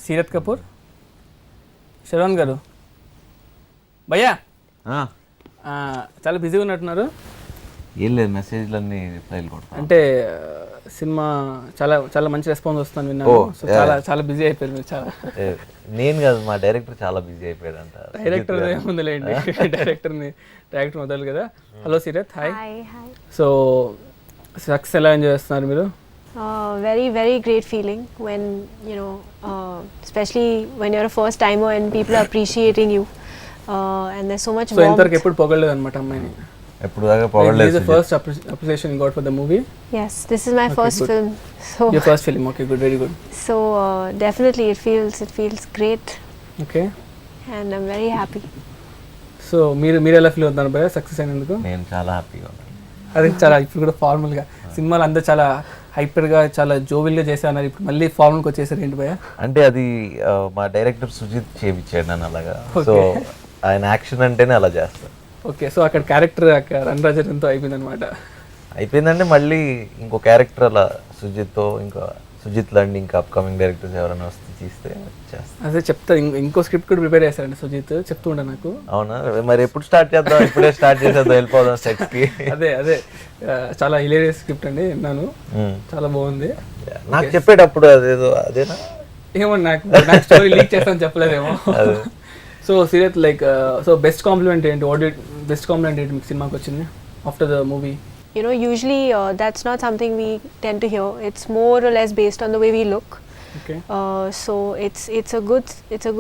సీరత్ కపూర్, శరవణ్ గారు, భయ్యా చాలా బిజీగా ఉన్నట్టున్నారు. ఏం లేదు, మెసేజ్లన్నీ రిప్లైలు కొడతాను. అంటే సినిమా చాలా చాలా మంచి రెస్పాన్స్ వస్తుంది విన్నాను. సో చాలా చాలా బిజీ అయిపోయారు మీరు. చాలా నేను కాదు, మా డైరెక్టర్ చాలా బిజీ అయిపోయాడు అంట. డైరెక్టర్ ఏముందిలేండి, డైరెక్టర్ వదలు కదా. Hello Seerat, hi. So success ఎలా ఎంజాయ్ చేస్తున్నారు మీరు? Very, very great feeling when, you know, especially when you're a first timer and people are appreciating you, and there's so much warmth. So ఇంతవరకు ఎప్పుడు పొగడలేదు అనమాట అమ్మాయిని? ఎప్పుడు దాకా పొగడలేదు. This is the first appreciation you got for the movie? Yes, this is my first good. film. So Your first film, okay, good, very good. So definitely it feels great. Okay. And I'm very happy. So మీరు ఎలా feel అవుతున్నారు భయ్యా success అయినందుకు? నేను చాలా హ్యాపీగా ఉన్నాను. అదే చాలా ఇప్పుడు కూడా ఫార్మల్గా సినిమాలు అందరూ చాలా హైపర్గా చాలా జోవిల్గా చేశారు, ఇప్పుడు మళ్ళీ ఫార్మల్కి వచ్చేసారు ఏంటి భయ్యా? అంటే అది మా డైరెక్టర్ సుజిత్ చేయించాడు నన్ను అలాగా. సో ఆయన యాక్షన్ అంటేనే అలా చేస్తాను. ఓకే, సో అక్కడ క్యారెక్టర్ రణరాజన్తో అయిపోయింది అనమాట. అయిపోయిందంటే మళ్ళీ ఇంకో క్యారెక్టర్ అలా సుజిత్తో, ఇంకా సుజిత్ లాంటి ఇంకా అప్కమింగ్ డైరెక్టర్స్ ఎవరైనా వస్తే తీస్తే చేస్తాను. అదే చెప్తా, ఇంకో స్క్రిప్ట్ కూడా ప్రిపేర్ చేశారండి సుజిత్, చెప్తూ ఉండే నాకు. అవునా? మరి ఎప్పుడు స్టార్ట్ చేద్దాం? ఇప్పుడే స్టార్ట్ చేసేద్దాం, వెళ్ళిపోదాం సెట్స్కి. అదే చాలా హిలేరియస్ స్క్రిప్ట్ అండి, విన్నాను, చాలా బాగుంది. నాకు చెప్పేటప్పుడు అదేదో అదేనా ఏమో నాకు స్టోరీ లీక్ చేస్తాను చెప్పలేదేమో. So serious like so best compliment ఏంటి? బెస్ట్ కాంప్లిమెంట్ ఏంటి మీకు సినిమాకి వచ్చింది after the movie? You know, usually that's not something we tend to hear. It's more or less based on the way we look. Okay. So it's a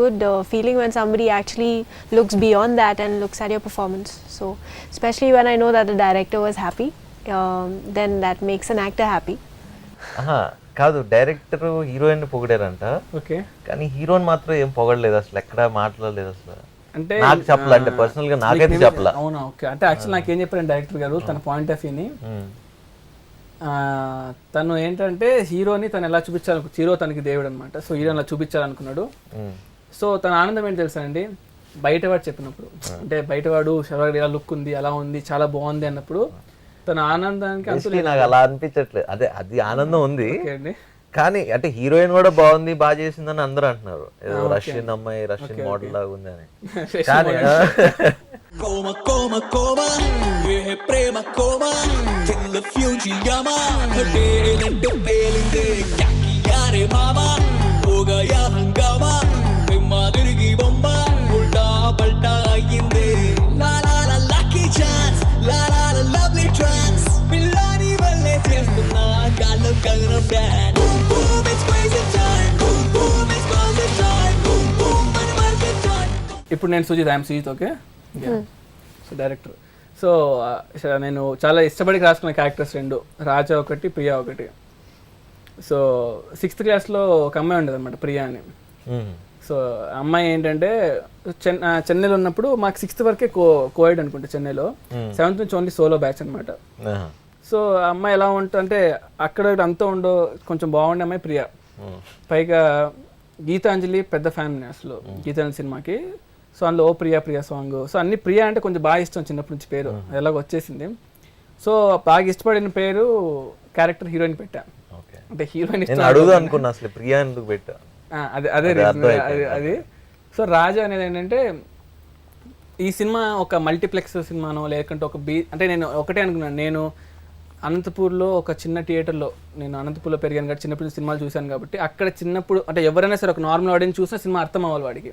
good feeling when somebody actually looks beyond that and looks at your performance. So especially when I know that the director was happy, then that makes an actor happy. కాదు, director heroine పొగిడారంట. Okay, కానీ heroine మాత్రం ఏం పొగడలేదు, అసలు ఎక్కడ మాట్లాడలేదు అసలు. అంటే నాకు చెప్పలే, అంటే పర్సనల్ గా నాకైతే చెప్పలే. అవునా? ఓకే, అంటే యాక్చువల్ నాకేం చెప్పారు డైరెక్టర్ గారు తన పాయింట్ ఆఫ్ వ్యూని. తను ఏంటంటే హీరోని తను ఎలా చూపించాలి, హీరో తనకి దేవుడు అనమాట. సో హీరోని అలా చూపించాలనుకున్నాడు. సో తన ఆనందం ఏంటి తెలుసా అండి, బయటవాడు చెప్పినప్పుడు, అంటే బయటవాడు శర్వాడి ఇలా లుక్ ఉంది, అలా ఉంది, చాలా బాగుంది అన్నప్పుడు తన ఆనందానికి నాకు అలా అనిపించట్లేదు. అదే అది ఆనందం ఉంది, అండి. కానీ అంటే హీరోయిన్ కూడా బాగుంది, బాగా చేసిందని అందరూ అంటున్నారు. రష్యన్ అమ్మాయి, రష్యన్ మోడల్ లాగా ఉంది అని. కానీ ఇప్పుడు నేను Sujith, I'm Sujith. Okay, so director. So నేను చాలా ఇష్టపడి రాసుకున్న క్యారెక్టర్స్ రెండు, రాజా ఒకటి, ప్రియా ఒకటి. సో 6th క్లాస్లో ఒక అమ్మాయి ఉండేది అనమాట, ప్రియా అని. సో అమ్మాయి ఏంటంటే చెన్నైలో ఉన్నప్పుడు మాకు 6th వరకే కోవిడ్ అనుకుంటే చెన్నైలో, 7th నుంచి ఓన్లీ సోలో బ్యాచ్ అనమాట. సో ఆ అమ్మాయి ఎలా ఉంటుంది, అక్కడ అంతా ఉండో కొంచెం బాగుండే అమ్మాయి ప్రియా. పైగా గీతాంజలి పెద్ద ఫ్యాన్ అసలు గీతాంజలి సినిమాకి. సో అందులో ఓ ప్రియా ప్రియా సాంగ్. సో అన్ని ప్రియా అంటే కొంచెం బాగా ఇష్టం చిన్నప్పటి నుంచి, పేరు ఎలాగ వచ్చేసింది. సో బాగా ఇష్టపడిన పేరు క్యారెక్టర్ హీరోయిన్ పెట్టా. అంటే హీరోయిన్ అనుకున్నా అసలు ప్రియా ఎందుకు పెట్టా, అదే అది. సో రాజా అనేది ఏంటంటే ఈ సినిమా ఒక మల్టీప్లెక్స్ సినిమానో లేకుంటే ఒక అంటే నేను ఒకటే అనుకున్నాను, నేను అనంతపూర్లో ఒక చిన్న థియేటర్లో, నేను అనంతపూర్లో పెరిగాను కాబట్టి చిన్నప్పుడు సినిమాలు చూశాను కాబట్టి అక్కడ చిన్నప్పుడు అంటే ఎవరైనా సరే ఒక నార్మల్ ఆడియన్స్ చూసినా సినిమా అర్థం అవ్వాలి వాడికి,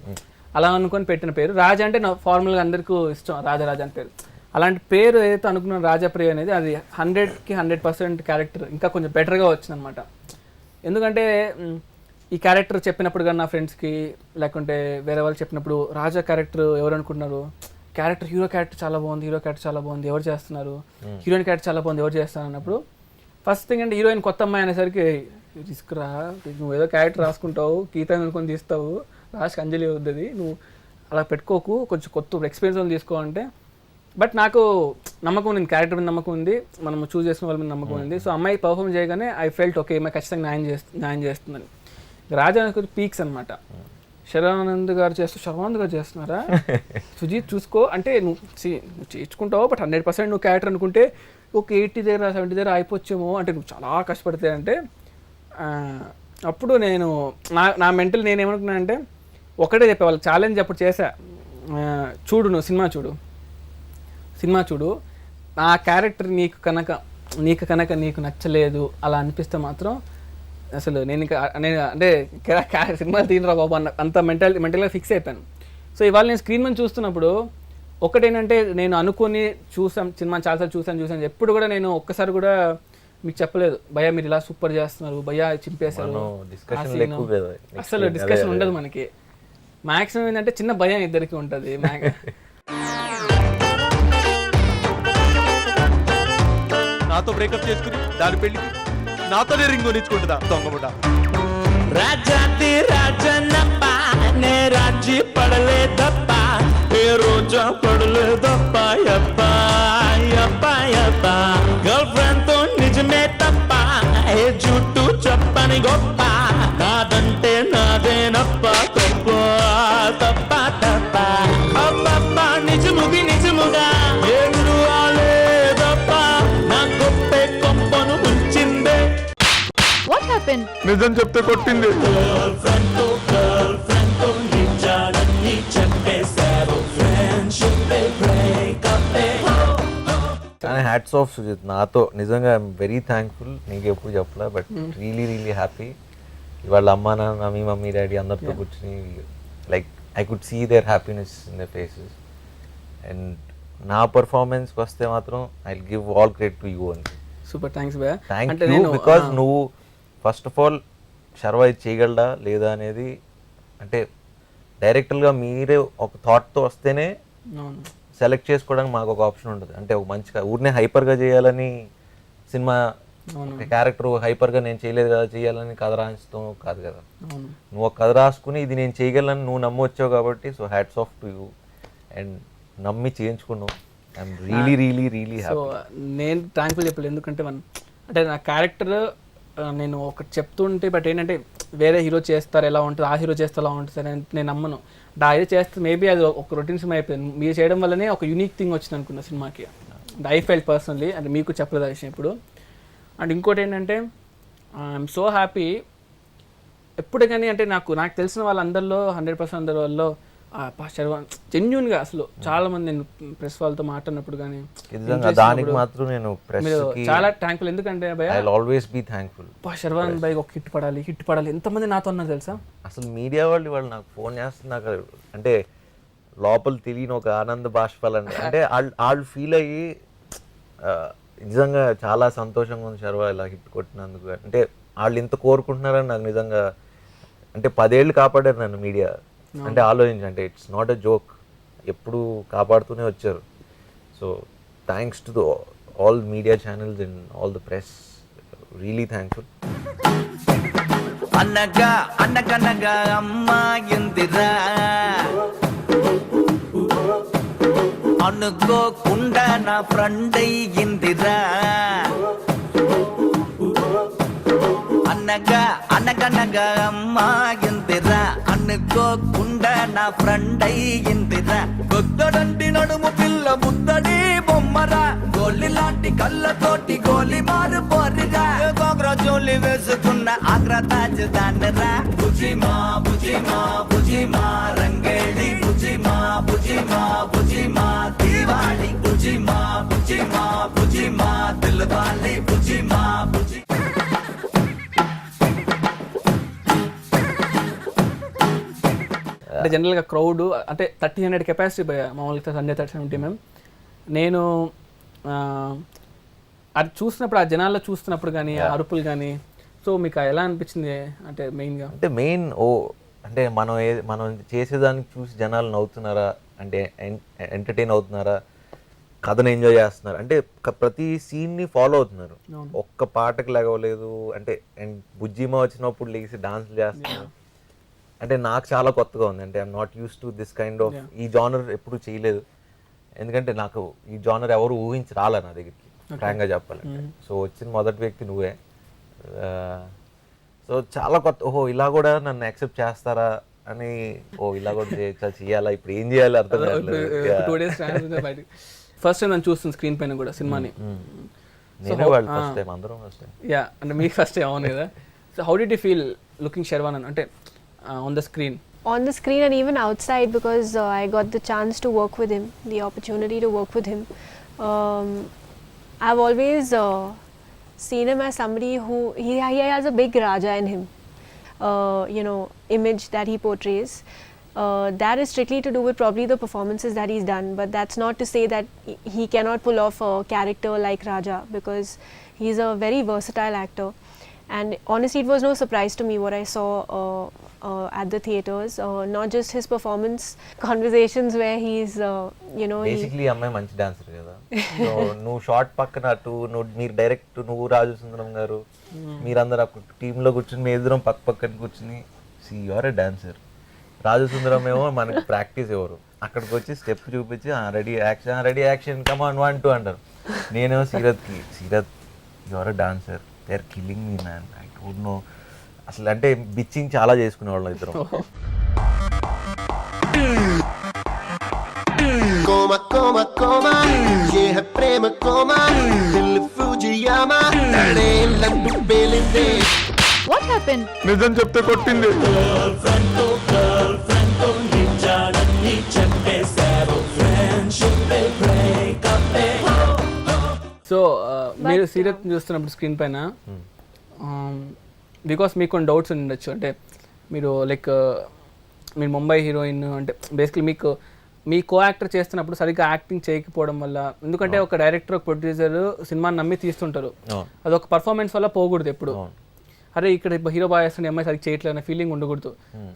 అలా అనుకొని పెట్టిన పేరు రాజా. అంటే నా ఫార్మల్గా అందరికీ ఇష్టం రాజా అని పేరు. అలాంటి పేరు ఏదైతే అనుకున్నాను రాజాప్రియ అనేది, అది 100కి 100% క్యారెక్టర్ ఇంకా కొంచెం బెటర్గా వచ్చింది అనమాట. ఎందుకంటే ఈ క్యారెక్టర్ చెప్పినప్పుడు కానీ నా ఫ్రెండ్స్కి లేకుంటే వేరే వాళ్ళు చెప్పినప్పుడు రాజా క్యారెక్టర్ ఎవరు అనుకుంటున్నారు, హీరో క్యారెక్టర్ చాలా బాగుంది, ఎవరు చేస్తున్నారు, హీరోయిన్ క్యారెక్టర్ చాలా బాగుంది, ఎవరు చేస్తున్నారు అన్నప్పుడు ఫస్ట్ థింగ్ అంటే హీరోయిన్ కొత్త అమ్మాయి అనేసరికి రిస్క్ రా, నువ్వు ఏదో క్యారెక్టర్ రాసుకుంటావు, గీత అనుకొని తీస్తావు, లాస్ట్కి అంజలి అవుతుంది, నువ్వు అలా పెట్టుకోకు, కొంచెం కొత్త ఎక్స్పీరియన్స్ తీసుకో అంటే. బట్ నాకు నమ్మకం ఉంది, క్యారెక్టర్ మీద నమ్మకం ఉంది, మనం చూస్ చేసుకున్న వాళ్ళ మీద నమ్మకం ఉంది. సో అమ్మాయి పర్ఫార్మ్ చేయగానే ఐ ఫెల్ట్ ఓకే, ఈమె ఖచ్చితంగా న్యాయం చేస్తుందని. రాజా పీక్స్ అనమాట. శర్వానంద్ గారు చేస్తున్నారా, సుజీత్ చూసుకో అంటే నువ్వు చేర్చుకుంటావు, బట్ 100% నువ్వు క్యారెక్టర్ అనుకుంటే ఒక 80 దగ్గర 70 దగ్గర అయిపోవచ్చేమో, అంటే నువ్వు చాలా కష్టపడితే అంటే అప్పుడు నేను నా మెంటల్ నేనేమనుకున్నానంటే ఒకటే చెప్పే వాళ్ళకి ఛాలెంజ్ అప్పుడు చేశా, చూడు నువ్వు సినిమా చూడు, నా క్యారెక్టర్ నీకు కనుక నీకు నచ్చలేదు అలా అనిపిస్తే మాత్రం అసలు నేను అంటే సినిమాలు తీయరా బాబు అంత మెంటల్గా ఫిక్స్ అయిపోయాను. సో ఇవాళ నేను స్క్రీన్ మీద చూస్తున్నప్పుడు ఒకటేంటంటే నేను అనుకొని సినిమా చాలాసార్లు చూసాను ఎప్పుడు కూడా నేను ఒక్కసారి కూడా మీకు చెప్పలేదు భయ్యా మీరు ఇలా సూపర్ చేస్తున్నారు, భయ్యా చింపేశారు, అసలు డిస్కషన్ ఉండదు మనకి. మ్యాక్సిమం ఏంటంటే చిన్న భయం ఇద్దరికి ఉంటుంది. నాతో బ్రేకప్ చేసుకుని దాని పెళ్లికి నాతోనే రింగ్ కొనిచ్చుకుంటుందా దొంగముడ. రాజాది రాజనప్ప నే రాజీ పడలేదప్ప, ఏ రోజా పడలేదప్ప, యప్ప యప్ప యప్ప. గర్ల్ ఫ్రెండ్ తో నిజమే తప్ప, ఏ జుట్టు చెప్పని గొప్ప, నాదంటే నాదేనప్ప, తప్ప తప్ప తప్ప. అబ్బప్ప నిజముగా ఏడు రాలేదప్ప, నా గొప్పే కొంపను ముంచిందే. What happened? నిజం చెప్తే కొట్టింది. గర్ల్ ఫ్రెండ్ తో నిజాలన్నీ చెప్పేశారు, ఫ్రెండ్షిప్ బ్రేకప్. కానీ హ్యాట్స్ ఆఫ్ సుజిత్, నాతో నిజంగా ఐఎమ్ వెరీ థ్యాంక్ఫుల్. నీకు ఎప్పుడు చెప్పలే, బట్ రియలీ హ్యాపీ. ఇవాళ అమ్మా నాన్న, మీ మమ్మీ డాడీ అందరితో కూర్చుని like I could see their happiness in the faces. And నా పర్ఫార్మెన్స్కి వస్తే మాత్రం I will give all credit to you అండి. సూపర్ థ్యాంక్స్ భయ్యా. థ్యాంక్ యూ, బికాజ్ నువ్వు ఫస్ట్ ఆఫ్ ఆల్ శర్వా ఇది చేయగలడా లేదా అనేది అంటే డైరెక్టర్గా మీరే ఒక థాట్తో వస్తేనే సెలెక్ట్ చేసుకోవడానికి మాకు ఒక ఆప్షన్ ఉంటుంది. అంటే ఒక మంచిగా ఊరినే హైపర్గా చేయాలని సినిమా క్యారెక్టర్ హైపర్గా నేను చేయలేదు కదా చేయాలని కథ రాయించడం కాదు కదా. నువ్వు ఒక కథ రాసుకుని ఇది నేను చేయగలను నువ్వు నమ్మొచ్చావు కాబట్టి so hats off to you. And నమ్మి చేయించుకున్నావు. ఐఎమ్ రియలీ సో నేను థ్యాంక్ఫుల్ చెప్పలేదు, ఎందుకంటే అంటే నా క్యారెక్టర్ నేను ఒకటి చెప్తుంటే బట్ ఏంటంటే వేరే హీరో చేస్తారు ఎలా ఉంటుంది, ఆ హీరో చేస్తే ఎలా ఉంటుంది అని నేను నమ్మను. అది చేస్తే మేబీ అది ఒక రొటీన్ సినిమా అయిపోయింది. మీరు చేయడం వల్లనే ఒక యూనిక్ థింగ్ వచ్చింది అనుకున్న సినిమాకి. అండ్ ఐ ఫెల్ట్ పర్సనలీ, అంటే మీకు చెప్పలేదు ఆ విషయం ఇప్పుడు. అండ్ ఇంకోటి ఏంటంటే ఐఎమ్ సో హ్యాపీ ఎప్పుడు కానీ అంటే నాకు తెలిసిన వాళ్ళందరిలో 100% అందరి వాళ్ళలో శర్వాన్ జెన్యున్గా అసలు చాలా మంది నేను ప్రెస్ వాళ్ళతో మాట్లాడినప్పుడు కానీ దానికి మాత్రం నేను చాలా థ్యాంక్ఫుల్. ఎందుకంటే భయ్యా I will always be thankful. Sharwan భయ్ ఒక హిట్ పడాలి ఎంతమంది నాతో ఉన్నారు తెలుసా. అసలు మీడియా వాళ్ళు నాకు ఫోన్ చేస్తున్నారు నాకు అంటే లోపల తెలియని ఒక ఆనంద బాష్పాలని అంటే వాళ్ళు ఫీల్ అయ్యి నిజంగా చాలా సంతోషంగా ఉంది శర్వా ఇలా హిట్ కొట్టినందుకు. అంటే వాళ్ళు ఇంత కోరుకుంటున్నారని నాకు నిజంగా అంటే 10 ఏళ్ళు కాపాడారు నన్ను మీడియా. అంటే ఆలోచించి అంటే ఇట్స్ నాట్ అ జోక్, ఎప్పుడు కాపాడుతూనే వచ్చారు. So thanks to all media channels and all the press, really thankful. అనగనగా అమ్మాయిందిరా, అనుకోకుండా నా ఫ్రెండ్ అయ్యిందిరా. అనగనగా అమ్మాయిందిరా, అనుకోకుండా నా ఫ్రెండ్ అయ్యిందిరా. గొద్దడంటి నడుము పిల్ల ముద్దడి బొమ్మరా, గోలి లాంటి కళ్ళతోటి గోలి మారు పోరిరా. గోగ్రా జోలి వేసుకున్న ఆగ్రా తాజ్ దాన్నరా. బుజిమా రంగేడి, బుజిమా దివాళి, బుజిమా దిల్వాలి, బుజిమా. అంటే జనరల్గా క్రౌడ్ అంటే 300 కెపాసిటీ భయ మామూలుగా సండే 30-70 మేము. నేను అది చూసినప్పుడు ఆ జనాల్లో చూస్తున్నప్పుడు కానీ అరుపులు కానీ సో మీకు ఎలా అనిపించింది అంటే మెయిన్గా? అంటే అంటే మనం చేసేదానికి చూసి జనాలు నవ్వుతున్నారా, అంటే ఎంటర్టైన్ అవుతున్నారా, కథను ఎంజాయ్ చేస్తున్నారు, అంటే ప్రతి సీన్ని ఫాలో అవుతున్నారు. ఒక్క పాటకు లేగలేదు అంటే బుజ్జిమా వచ్చినప్పుడు లేచి డాన్స్లు చేస్తున్నారు. అంటే నాకు చాలా కొత్తగా ఉంది. అంటే I'm not use to this kind of ఈ జానర్ ఎప్పుడు చేయలేదు. ఎందుకంటే నాకు ఈ జానర్ ఎవరు ఊహించి రాలే నా దగ్గరికి ఫ్రాంక్గా చెప్పాలంటే. సో వచ్చిన మొదటి వ్యక్తి నువ్వే. సో చాలా కొత్త, ఇలా కూడా నన్ను యాక్సెప్ట్ చేస్తారా అని, ఇలా కూడా చేయాలా, ఇప్పుడు ఏం చేయాలి అర్థం కావట్లేదు. ఫస్ట్ టైం నేను చూస్తాను స్క్రీన్ పైన కూడా సినిమాని. నేనే వాళ్ళు ఫస్ట్ టైం, అందరం ఫస్ట్ టైం. అంటే మీకు ఫస్ట్ టైం అవును కదా. So how did you feel looking Sharwanand అంటే on the screen? On the screen and even outside, because I got the chance to work with him, the opportunity to work with him. I've always seen him as somebody who he has a big Raja in him, image that he portrays. That is strictly to do with probably the performances that he's done, but that's not to say that he cannot pull off a character like Raja, because he's a very versatile actor. And honestly, it was no surprise to me what I saw at the theatres. Not just his performance, conversations where he's, basically అమ్మాయి మంచి dancer కదా. So నువ్వు short పక్కన అటు మీరు direct నువ్వు రాజు సుందరం గారు మీరందరూ టీంలో కూర్చుని మీ ఎదురు పక్కన కూర్చుని సి యువర్ ఎ డాన్సర్. రాజు సుందరం ఏమో మనకి ప్రాక్టీస్ ఎవరు, అక్కడికి వచ్చి స్టెప్ చూపించి రెడీ యాక్షన్ కమాన్ 1 2 అంటారు. నేనేమో Seerat your a dancer, they are killing me man, I don't know. అసలు అంటే బిచ్చింగ్ చాలా చేసుకునేవాళ్ళం ఇద్దరం. Coma, coma, coma, ye hai prema coma, dil Fujiyama, landu belinde. What happened? నిజం చెప్తే కొట్టింది. సో మీరు సీరత్ చూస్తున్నప్పుడు స్క్రీన్ పైన బికాస్ మీకు కొన్ని డౌట్స్ ఉండొచ్చు, అంటే మీరు లైక్ మీరు ముంబై హీరోయిన్ అంటే బేసిక్లీ మీకు మీ కో యాక్టర్ చేస్తున్నప్పుడు సరిగ్గా యాక్టింగ్ చేయకపోవడం వల్ల, ఎందుకంటే ఒక డైరెక్టర్ ఒక ప్రొడ్యూసర్ సినిమాని నమ్మి తీస్తుంటారు, అదొక పర్ఫార్మెన్స్ వల్ల పోకూడదు ఎప్పుడు. అరే ఇక్కడ హీరో బాగా చేస్తుండే అమ్మాయి సరిగ్గా చేయట్లేదు అనే ఫీలింగ్ ఉండకూడదు.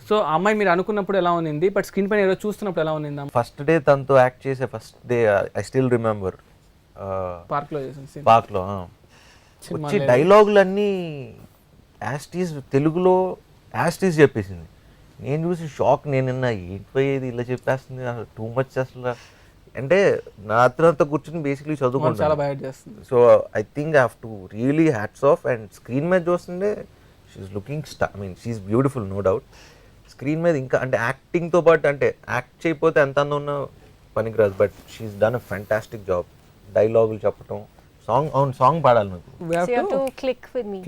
సో ఆ అమ్మాయి మీరు అనుకున్నప్పుడు ఎలా ఉంది, బట్ స్క్రీన్ పైన ఏదో చూస్తున్నప్పుడు ఎలా ఉంది? ఫస్ట్ డే తనతో యాక్ట్ చేసే first day I still remember పార్క్లో చేసిన పార్క్లో వచ్చి డైలాగులన్నీ యాస్టీస్ తెలుగులో యాస్టీస్ చెప్పేసింది. నేను చూసి షాక్, నేను ఏంటి ఇలా చెప్పేస్తుంది టూ మచ్ అసలు. అంటే నా అతనంతా కూర్చొని బేసిక్లీ చదువుకుంటాను. So I think I have to really hats off. And screen మీద చూస్తుంటే she's looking she's beautiful no doubt. Screen మీద ఇంకా అంటే యాక్టింగ్తో పాటు అంటే యాక్ట్ చేయకపోతే ఎంత అందం ఉన్న పనికిరాదు, but she's done a fantastic job. డైలాగులు చెప్పటం, సాంగ్ పాడాలి నాకు. So you have to click with me.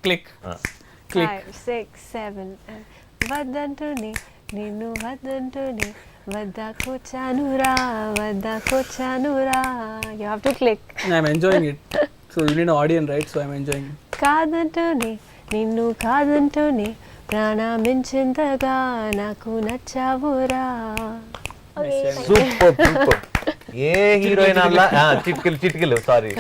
Click 5 6 7 వద్దంటూనే నిన్ను వద్దంటూనే వద్దకొచ్చానురా. You have to click. I'm enjoying it. So you need an audience, right? So I'm enjoying it. కాదంటూనే నిన్ను కాదంటూనే ప్రాణమించింతగా నాకు నచ్చావురా. Super. ఏ heroine అలా చిటికలు sorry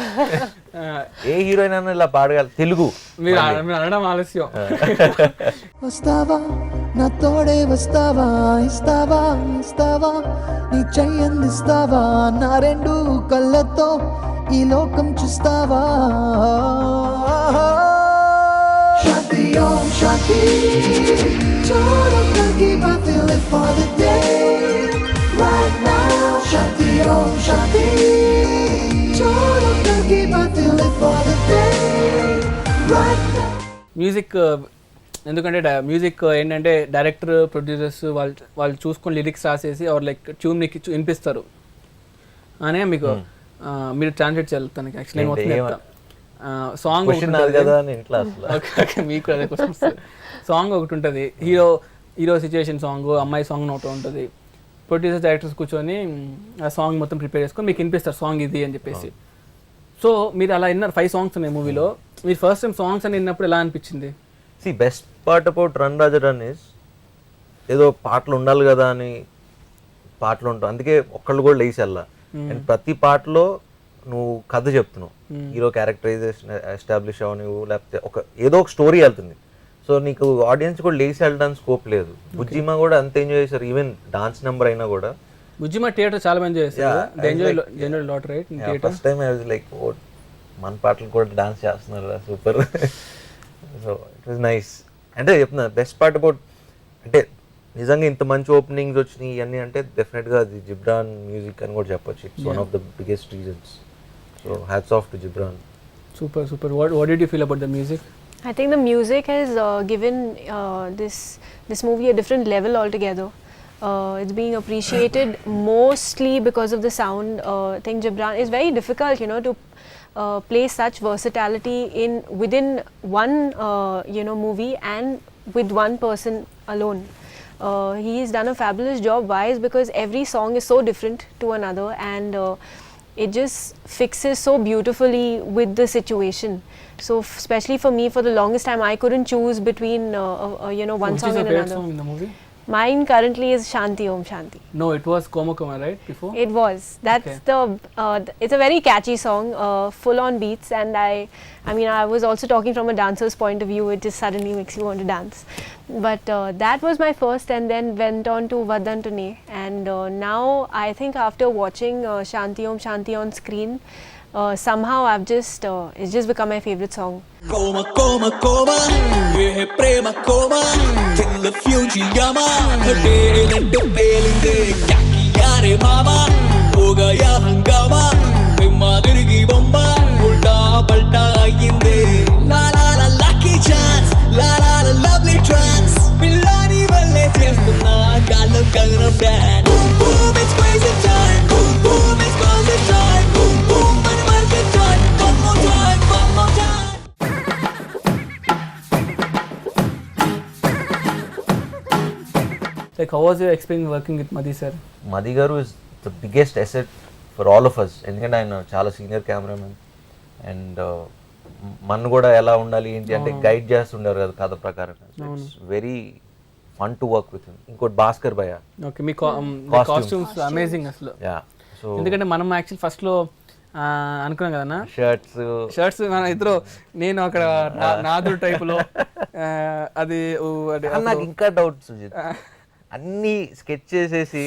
ఏ heroine అన్న ఇలా పాడగల తెలుగు మీరు అనడం ఆలస్యం. వస్తావా నా తోడే వస్తావా, ఇస్తావా నీ చెయ్యందిస్తావా, నా రెండు కళ్ళతో ఈ లోకం చూస్తావా. శాంతి ఓం శాంతి చూడకి I feel it for the day right now. శాంతి ఓం శాంతి చూడకి I feel it for the day right now. Music ఎందుకంటే మ్యూజిక్ ఏంటంటే డైరెక్టర్ ప్రొడ్యూసర్స్ వాళ్ళు చూసుకొని లిరిక్స్ రాసేసి ఆర్ లైక్ ట్యూన్ మీకు వినిపిస్తారు అనే మీకు మీరు ట్రాన్స్లేట్ చేయాలి తనకి. యాక్చువల్లీ మొత్తం చెప్తా. సాంగ్ మీకు అదే క్వశ్చన్. సాంగ్ ఒకటి ఉంటుంది, హీరో సిచ్యువేషన్ సాంగ్, అమ్మాయి సాంగ్ ఒకటి ఉంటుంది. ప్రొడ్యూసర్స్ డైరెక్టర్స్ కూర్చొని ఆ సాంగ్ మొత్తం ప్రిపేర్ చేసుకొని మీకు వినిపిస్తారు సాంగ్ ఇది అని చెప్పేసి. సో మీరు అలా విన్నారు 5 సాంగ్స్ ఉన్నాయి మూవీలో. మీరు ఫస్ట్ టైం సాంగ్స్ అని విన్నప్పుడు ఎలా అనిపించింది? Best part about run Raja run is ఏదో పాటలు ఉండాలి కదా అని పాటలు ఉంటాయి, అందుకే ఒక్కళ్ళు కూడా లేచి వెళ్ళా. అండ్ ప్రతి పాటలో నువ్వు కథ చెప్తున్నావు, హీరో క్యారెక్టరైజేషన్ ఎస్టాబ్లిష్ అవ్వ నువ్వు, లేకపోతే ఏదో ఒక స్టోరీ వెళ్తుంది. సో నీకు ఆడియన్స్ కూడా లేచి వెళ్ళడానికి స్కోప్ లేదు. బుజ్జిమా కూడా అంత ఎంజాయ్ చేశారు, ఈవెన్ డాన్స్ నెంబర్ అయినా కూడా. బుజ్జిమా థియేటర్ చాలా ఎంజాయ్ చేశారు. First time I was like oh మన పాటలు కూడా డాన్స్ చేస్తున్నారు, super. So it was nice. అంటే చెప్తున్నా బెస్ట్ పార్ట్ అబౌట్ అంటే నిజంగా ఇంత మంచి ఓపెనింగ్స్ వచ్చినాయి ఇవన్నీ అంటే డెఫినెట్గా అది జిబ్రాన్ మ్యూజిక్ అని కూడా చెప్పొచ్చు. It's one of the biggest reasons. So hats off to Ghibran. Super. What did you feel about the music? I think the music has given this movie a different level altogether. It's being appreciated mostly because of the sound. I think Gibran is very difficult, to play such versatility within one movie and with one person alone. He's done a fabulous job. Why? Is because every song is so different to another, and it just fixes so beautifully with the situation. So especially for me, for the longest time, I couldn't choose between one Which song is your and favorite another. song in the movie? Mine currently is Shanti Om Shanti. No, it was Koma Koma, right? Before? It was. That's Okay. it's a very catchy song, full on beats, and I mean, I was also talking from a dancer's point of view. It just suddenly makes you want to dance. But that was my first, and then went on to Vadantune, and now I think after watching Shanti Om Shanti on screen, somehow I've just it's just become my favorite song. కోమ కోమ కోమ ఏ ప్రేమ కోమ కిల్ల ఫ్యూజియామా హటేలంటే పేలిందే యారే మామా ఓగయా హంగామా మాదిరిగి బొమ్మ ఉల్టా పల్టా అయ్యిందే la la la lucky chance la la la lovely trance పిల్లాని వల్లే చేస్తున్నా గాల్లో గగనం dance boom boom it's crazy time boom boom it's crazy time boom boom మన market time one more time Like, how was your experience working with Madhi sir? Madhi గారు is the biggest asset for all of us. ఎందుకంటే ఆయన చాలా senior cameraman and మన కూడా ఎలా ఉండాలి ఏంటి అంటే గైడ్ చేస్తుండారు కదా కథ ప్రకారం. It's very fun to work with. ఇంకోటి భాస్కర్ భయ్య. ఓకే, మీ కాస్ట్యూమ్స్ అమేజింగ్ అసలు. యా, సో ఎందుకంటే మనం యాక్చువల్ ఫస్ట్ లో అనుకున్నాం కదా షర్ట్స్ మన ఇద్దరు, నేను అక్కడ నాదుడు టైప్ లో అది నాకు ఇంకా డౌట్ సుజిత్, అన్ని స్కెచ్ చేసేసి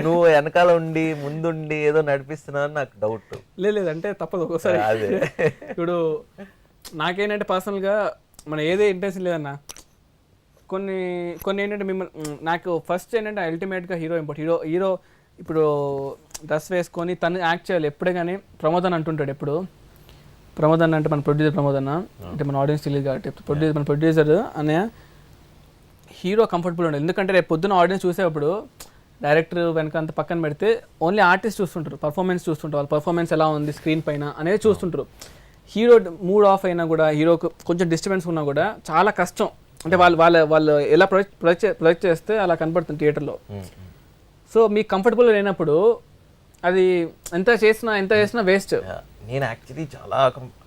నువ్వు వెనకాల ఉండి ముందుండి ఏదో నడిపిస్తున్నావు నాకు డౌట్. లేదంటే తప్పదు ఒక్కోసారి. అదే ఇప్పుడు నాకేంటంటే పర్సనల్గా మన ఏదే ఇంట్రెస్ట్ లేదన్నా, కొన్ని ఏంటంటే మిమ్మల్ని నాకు ఫస్ట్ ఏంటంటే అల్టిమేట్గా హీరో ఇంపార్టెంట్. హీరో ఇప్పుడు డ్రెస్ వేసుకొని తను యాక్ట్ చేయాలి ఎప్పుడే. కానీ ప్రమోద్ అని అంటుంటాడు ఎప్పుడు, ప్రమోద్ అన్న అంటే మన ప్రొడ్యూసర్ ప్రమోద్ అన్న అంటే మన ఆడియన్స్ తెలియదు కాబట్టి మన ప్రొడ్యూసర్ అనే హీరో కంఫర్టబుల్ ఉండదు. ఎందుకంటే రేపు పొద్దున్న ఆడియన్స్ చూసేటప్పుడు డైరెక్టర్ వెనక అంత పక్కన పెడితే ఓన్లీ ఆర్టిస్ట్ చూస్తుంటారు, పర్ఫార్మెన్స్ చూస్తుంటారు, వాళ్ళ పర్ఫార్మెన్స్ ఎలా ఉంది స్క్రీన్ పైన అనేది చూస్తుంటారు. హీరో మూడ్ ఆఫ్ అయినా కూడా, హీరోకు కొంచెం డిస్టర్బెన్స్ ఉన్నా కూడా చాలా కష్టం. అంటే వాళ్ళు ఎలా ప్రొజెక్ట్ చేస్తే అలా కనపడుతుంది థియేటర్లో. సో మీకు కంఫర్టబుల్ లేనప్పుడు అది ఎంత చేసినా వేస్ట్. నేను యాక్చువల్లీ చాలా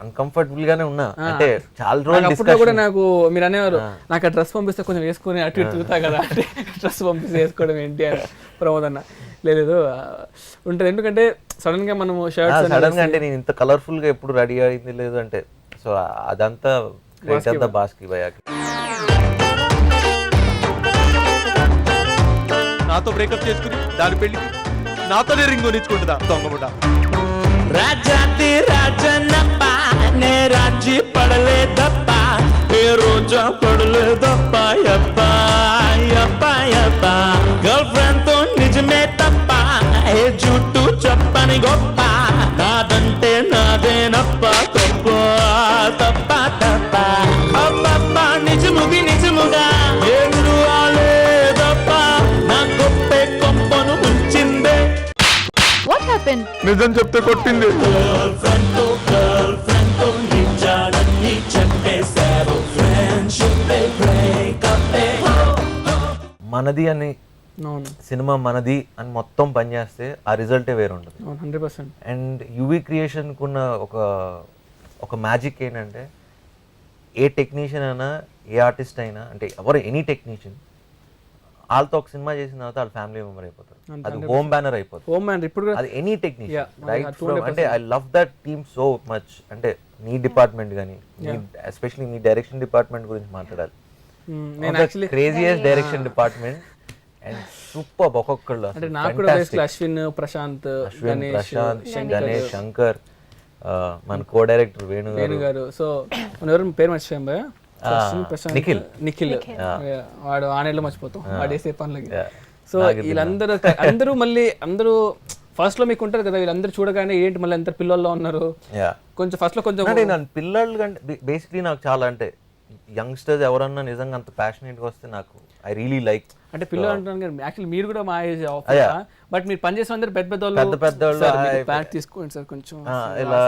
అన్కంఫర్టబుల్ గానే ఉన్నా. అంటే చాలా రోజులు అప్పుడు కూడా నాకు మీరు అనేవారు, నాకు ఆ డ్రెస్ పంపిస్తే కొంచెం వేసుకొని అటు ఇటు తిరుగుతా కదా, అంటే డ్రెస్ పంపిస్తే వేసుకోవడం ఏంటి అని ప్రమోద్ అన్న. లేదు ఉంటుంది, ఎందుకంటే సడన్ గా మనము సడన్ గా అంటే నేను ఇంత కలర్ఫుల్ గా ఎప్పుడు రెడీ అయింది లేదు అంటే. సో అదంతా బాస్కి భయ్యాకి. నాతో బ్రేకప్ చేసుకుని దాని పెళ్లికి నాతోనే రింగ్ కొనిచ్చుకుంటుందా దొంగముడా. రాజాది రాజనప్ప నే రాజీ పడలేదప్ప ఏ రోజా పడలేదప్ప యప్ప యప్ప యప్ప గర్ల్ ఫ్రెండ్ తో నిజమే తప్ప ఏ జుట్టు చెప్పని గొప్ప నాదంటే నాదేనప్ప తప్ప తప్ప తప్ప అబ్బప్ప నిజముగా ఎదురు ఆలేదప్ప నా గొప్పే కొంపను ముంచిందే. What happened? నిజం చెప్తే కొట్టింది. మనది అని సినిమా మనది అని మొత్తం పనిచేస్తే ఆ రిజల్టే వేరు ఉంటుంది 100%. అండ్ యువి క్రియేషన్కి ఉన్న ఒక మ్యాజిక్ ఏంటంటే ఏ టెక్నీషియన్ అయినా ఏ ఆర్టిస్ట్ అయినా అంటే ఎవరు ఎనీ టెక్నీషియన్ వాళ్ళతో ఒక సినిమా చేసిన తర్వాత వాళ్ళ ఫ్యామిలీ మెంబర్ అయిపోతారు. అది హోమ్ బ్యానర్ అయిపోతుంది. హోమ్ బ్యానర్ ఇప్పుడు అది ఎనీ టెక్నీషియన్ రైట్ ఫ్రమ్. అంటే I love that team so much. అంటే నీ డిపార్ట్మెంట్ కానీ ఎస్పెషల్లీ మీ డైరెక్షన్ డిపార్ట్మెంట్ గురించి మాట్లాడాలి. Craziest direction department and super ఒక్కొక్కళ్ళు. అంటే నాకు కూడా అశ్విన్, ప్రశాంత్, గణేష్, శంకర్, మన కో డైరెక్టర్ వేణు గారు. సో మన ఎవరు పేరు మర్చిపోయాం భయ్యా, నిఖిల్. వాడు ఆనేళ్ళు మర్చిపోతాం వాడు వేసే పనులకి. సో వీళ్ళందరూ అందరూ ఫస్ట్ లో మీకు ఉంటారు కదా, వీళ్ళందరూ చూడగానే ఏంటి మళ్ళీ ఎంత పిల్లల్లో ఉన్నారు కొంచెం ఫస్ట్ లో కొంచెం పిల్లలు కంటే బేసిక్లీ నాకు చాలా అంటే యంగ్స్టర్స్ ఎవరన్నా నిజంగా అంత ప్యాషనేట్గా వస్తే నాకు ఐ రియలీ లైక్. అంటే పిల్లలు అంటున్నాను కానీ యాక్చువల్లీ మీరు కూడా మా ఏజ్ బట్ మీరు పనిచేసే అందరు పెద్ద వాళ్ళు ప్యాక్ తీసుకోండి సార్ కొంచెం ఇలా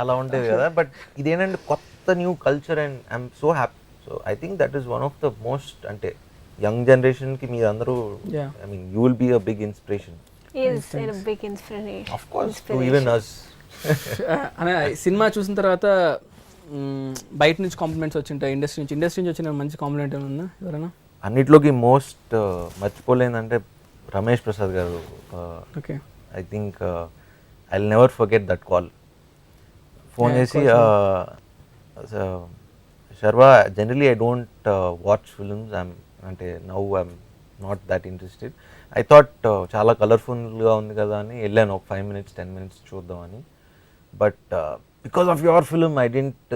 అలా ఉండేది కదా. బట్ ఇదేంటంటే కొత్త new culture and I'm so happy. So I think that is one of the most, అంటే యంగ్ జనరేషన్కి మీరు అందరూ I mean you will be a big inspiration. Is a big inspiration. Of course, to even us. అనే cinema చూసిన తర్వాత బయట నుంచి compliments వచ్చింటాయి, industry నుంచి వచ్చిన మంచి కాంప్లిమెంట్ ఏమైనా ఉందా ఎవరైనా? అన్నిట్లోకి మోస్ట్ మర్చిపోలేదంటే రమేష్ ప్రసాద్ గారు. Okay, I think I will never forget that call. Phone చేసి Sharwa, generally I don't watch films, అంటే now I'm not that interested. I thought చాలా కలర్ఫుల్గా ఉంది కదా అని వెళ్ళాను ఒక 5 minutes 10 minutes చూద్దామని. But because of your film I didn't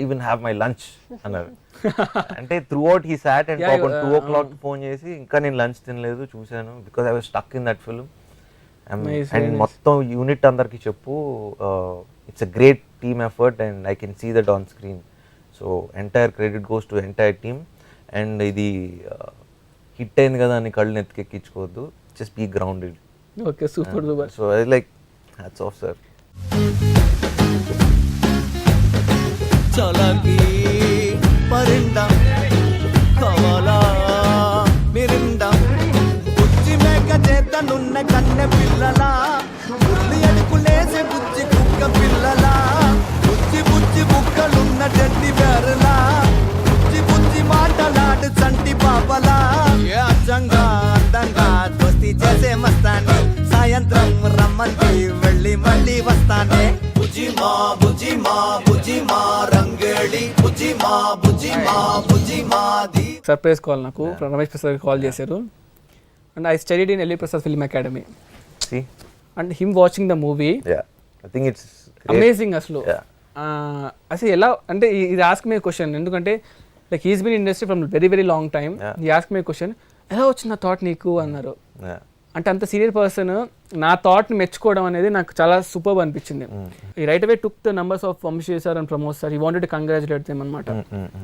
even have my lunch అన్నారు. అంటే throughout he sat and 2 o'clock phone చేసి ఇంకా నేను లంచ్ తినలేదు చూశాను, because I was stuck in that film. And మొత్తం యూనిట్ అందరికి చెప్పు, it's a great team effort and I can see that on screen. So entire credit goes to entire team. And ఇది hit అయింది కదా అని కళ్ళు నెత్తికెక్కించుకోవద్దు, just be grounded. Okay, super super. So I like hats off sir. చలాకి పరిండా కవలా మిరిండా బుజ్జి మేక చేతనున్న కన్నె పిల్లలా బుల్లి అడుకులేసే బుజ్జి కుక్క పిల్లలా బుజ్జి బుజ్జి బుక్కలున్న చెట్టి బెరలా బుజ్జి బుజ్జి మాటలాడు చంటి పాపలా అచ్చంగా అందంగా దోస్తి చేసే మస్తానే సాయంత్రం రమ్మంటే వెళ్ళి మళ్ళీ వస్తానే బుజ్జిమా బుజ్జిమా బుజ్జిమా రంగేళి బుజ్జిమా బుజ్జిమా బుజ్జిమాది. సర్ప్రైజ్ కాల్ నాకు రమేష్ ప్రసాద్ కాల్ చేశారు. And I studied in LV Prasad film academy. And him watching the movie, I think it's amazing. అసలు అసలు ఎలా అంటే ఇది ఆస్క్ మీ క్వశ్చన్, ఎందుకంటే like he's been industry from very very long time. ఈ ask me question, ఎలా వచ్చింది ఆ థాట్ నీకు అన్నారు. అంటే అంత సీనియర్ పర్సన్ నా థాట్ని మెచ్చుకోవడం అనేది నాకు చాలా సూపర్ అనిపించింది. I right away took the numbers of Vamshi sir and Pramod sir. I wanted to congratulate them అన్నమాట.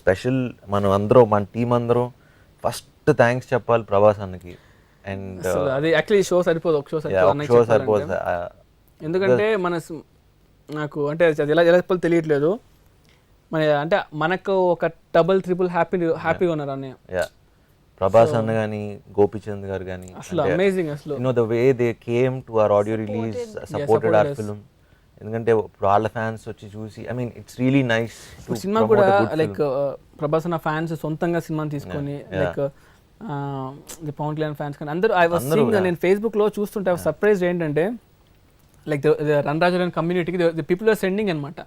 స్పెషల్ మనం అందరం మన టీం అందరం ఫస్ట్ థ్యాంక్స్ చెప్పాలి ప్రభాస్ అన్నకి. అండ్ అది యాక్చువల్లీ షో సరిపోదు, ఒక షో సరిపోదు. ఎందుకంటే నాకు అంటే అది ఎలా చెప్పాలో తెలియట్లేదు. అంటే మనకు ఒక డబుల్ ట్రిపుల్ హ్యాపీగా ఉన్నారు అన్నయ్య. ప్రభాస్ అన్న కానీ గోపిచంద్ గారు కానీ అసలు అమేజింగ్. అసలు you know the way they came to our audio release, supported hour film. ఎందుకంటే వాళ్ళ ఫ్యాన్స్ వచ్చి చూసి, I mean it's really nice. Cinema కూడా లైక్ ప్రభాస్ అన్న ఫ్యాన్స్ సొంతంగా సినిమాని తీసుకొని లైక్ పవన్ కళ్యాణ్ ఫ్యాన్స్ కానీ అందరూ ఐ వాస్ సీయింగ్. నేను ఫేస్బుక్ లో చూస్తుంటే సర్ప్రైజ్ ఏంటంటే లైక్ రన్ రాజన్ కమ్యూనిటీకి ది పీపుల్ ఆర్ సెండింగ్ అనమాట.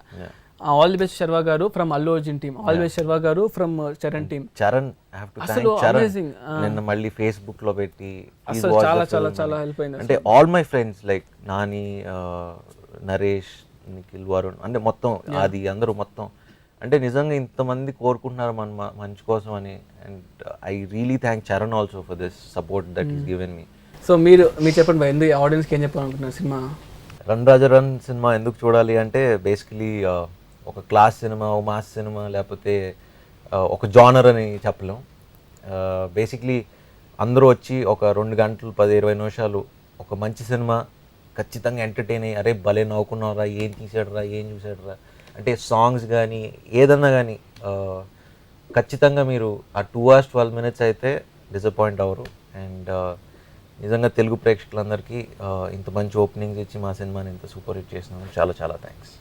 All the best Sharwa garu from Allu Arjun team, all the best Sharwa garu from Charan team. Charan I have to thank Charan. నిన్న మళ్ళీ ఫేస్బుక్ లో పెట్టి అసలు చాలా చాలా చాలా హెల్ప్ అయింది. అంటే all my friends like Nani, Naresh, Nikhil, Varun, అంటే మొత్తం అది అందరూ మొత్తం అంటే నిజంగా ఇంతమంది కోరుకుంటున్నారు మన మంచి కోసం అని. And I really thank Charan also for this support that is given me. So మీరు చెప్పండి ఎందుకు ఆడియన్స్కి ఏం చెప్పాలనుకుంటున్నారు సినిమా? రన్ రాజా రన్ సినిమా ఎందుకు చూడాలి అంటే బేసికలీ ఒక క్లాస్ సినిమా, ఒక మాస్ సినిమా, లేకపోతే ఒక జానర్ అని చెప్పలేం. బేసిక్లీ అందరూ వచ్చి ఒక 2 గంటలు 10-20 నిమిషాలు ఒక మంచి సినిమా ఖచ్చితంగా ఎంటర్టైన్ అయ్యి, అరే భలే నవ్వుకున్నారా, ఏం చూసాడరా అంటే సాంగ్స్ కానీ ఏదన్నా కానీ ఖచ్చితంగా మీరు ఆ 2 hours 12 minutes అయితే డిసప్పాయింట్ అవ్వరు. అండ్ నిజంగా తెలుగు ప్రేక్షకులందరికీ ఇంత మంచి ఓపెనింగ్స్ ఇచ్చి మా సినిమాని ఇంత సూపర్ హిట్ చేసినందుకు చాలా చాలా థ్యాంక్స్.